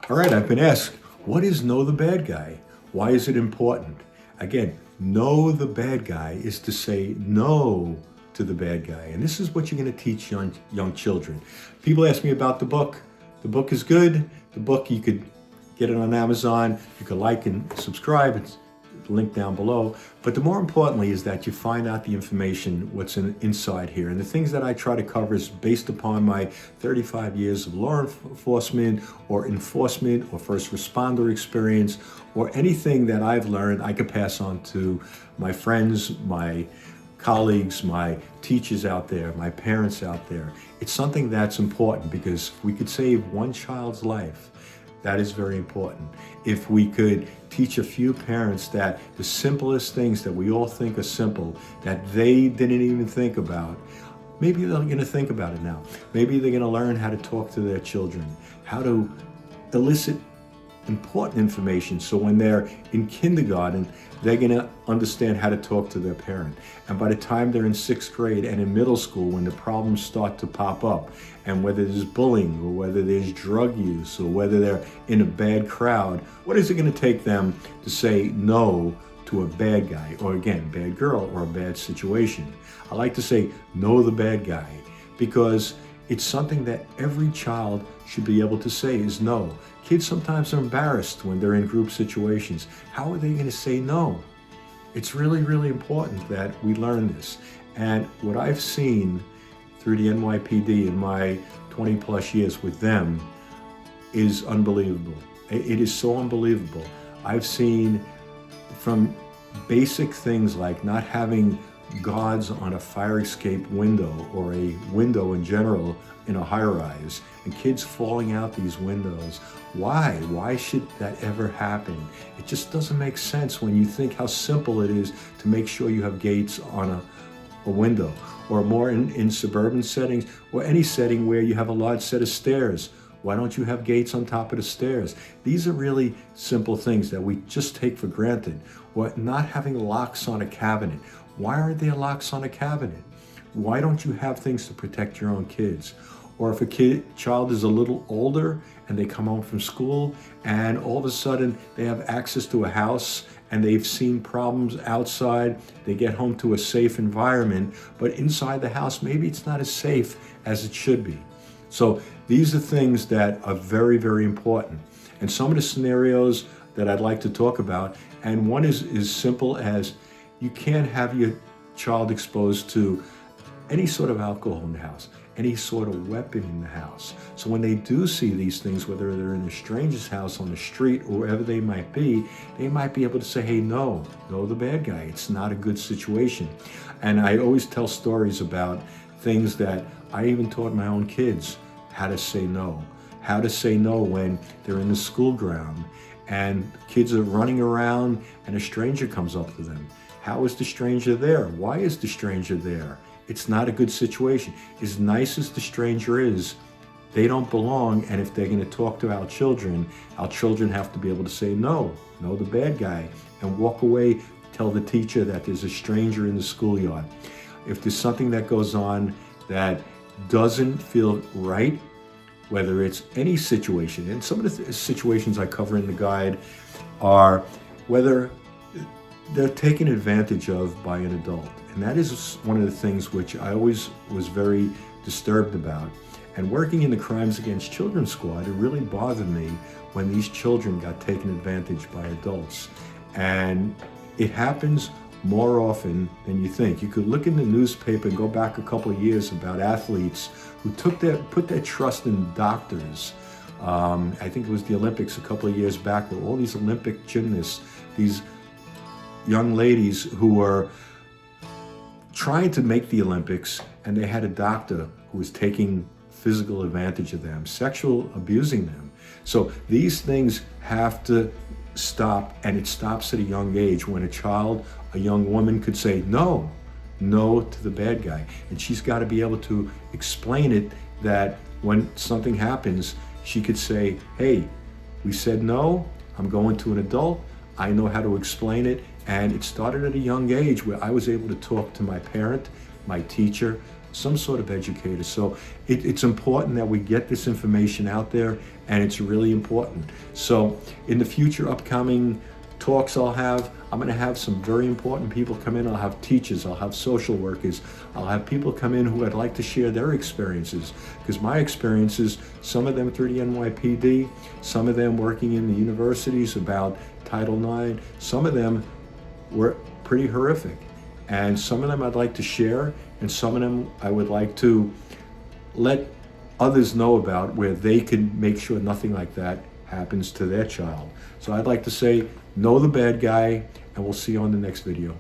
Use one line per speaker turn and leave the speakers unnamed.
All right, I've been asked, what is know the bad guy? Why is it important? Again, know the bad guy is to say no to the bad guy. And this is what you're going to teach young children. People ask me about the book. The book is good. The book, you could get it on Amazon. You could like and subscribe. It's linked down below. But the more importantly is that you find out the information, what's inside here. And the things that I try to cover is based upon my 35 years of law enforcement or enforcement or first responder experience, or anything that I've learned I could pass on to my friends, my colleagues, my teachers out there, my parents out there. It's something that's important because if we could save one child's life, that is very important. If we could teach a few parents that the simplest things that we all think are simple, that they didn't even think about, maybe they're going to think about it now. Maybe they're going to learn how to talk to their children, how to elicit important information, so when they're in kindergarten, they're going to understand how to talk to their parent. And by the time they're in 6th grade and in middle school, when the problems start to pop up, and whether there's bullying or whether there's drug use or whether they're in a bad crowd, what is it going to take them to say no to a bad guy, or again, bad girl, or a bad situation? I like to say know the bad guy, because it's something that every child should be able to say is no. Kids sometimes are embarrassed when they're in group situations. How are they going to say no? It's really, really important that we learn this. And what I've seen through the NYPD in my 20 plus years with them is unbelievable. It is so unbelievable. I've seen from basic things like not having guards on a fire escape window or a window in general in a high-rise, and kids falling out these windows. Why? Why should that ever happen? It just doesn't make sense when you think how simple it is to make sure you have gates on a window, or more in suburban settings, or any setting where you have a large set of stairs. Why don't you have gates on top of the stairs? These are really simple things that we just take for granted. Or not having locks on a cabinet. Why aren't there locks on a cabinet? Why don't you have things to protect your own kids? Or if a child is a little older and they come home from school and all of a sudden they have access to a house and they've seen problems outside, they get home to a safe environment, but inside the house, maybe it's not as safe as it should be. So these are things that are very, very important. And some of the scenarios that I'd like to talk about, and one is simple as you can't have your child exposed to any sort of alcohol in the house, any sort of weapon in the house. So when they do see these things, whether they're in a stranger's house, on the street, or wherever they might be able to say, hey, no the bad guy. It's not a good situation. And I always tell stories about things that I even taught my own kids how to say no. How to say no when they're in the school ground and kids are running around and a stranger comes up to them. How is the stranger there? Why is the stranger there? It's not a good situation. As nice as the stranger is, they don't belong, and if they're going to talk to our children have to be able to say no the bad guy, and walk away, tell the teacher that there's a stranger in the schoolyard. If there's something that goes on that doesn't feel right, whether it's any situation, and some of the situations I cover in the guide are whether they're taken advantage of by an adult. And that is one of the things which I always was very disturbed about. And working in the Crimes Against Children squad, it really bothered me when these children got taken advantage by adults. And it happens more often than you think. You could look in the newspaper and go back a couple of years about athletes who put their trust in doctors. I think it was the Olympics a couple of years back, where all these Olympic gymnasts, these young ladies who were trying to make the Olympics, and they had a doctor who was taking physical advantage of them, sexual abusing them. So these things have to stop, and it stops at a young age when a young woman could say no to the bad guy. And she's got to be able to explain it, that when something happens, she could say, hey, we said no, I'm going to an adult, I know how to explain it. And it started at a young age where I was able to talk to my parent, my teacher, some sort of educator. So it's important that we get this information out there, and it's really important. So in the future upcoming talks I'm going to have some very important people come in. I'll have teachers, I'll have social workers, I'll have people come in who I'd like to share their experiences, because my experiences, some of them through the NYPD, some of them working in the universities about Title IX, some of them were pretty horrific, and some of them I'd like to share, and some of them I would like to let others know about, where they can make sure nothing like that happens to their child. So I'd like to say, know the bad guy, and we'll see you on the next video.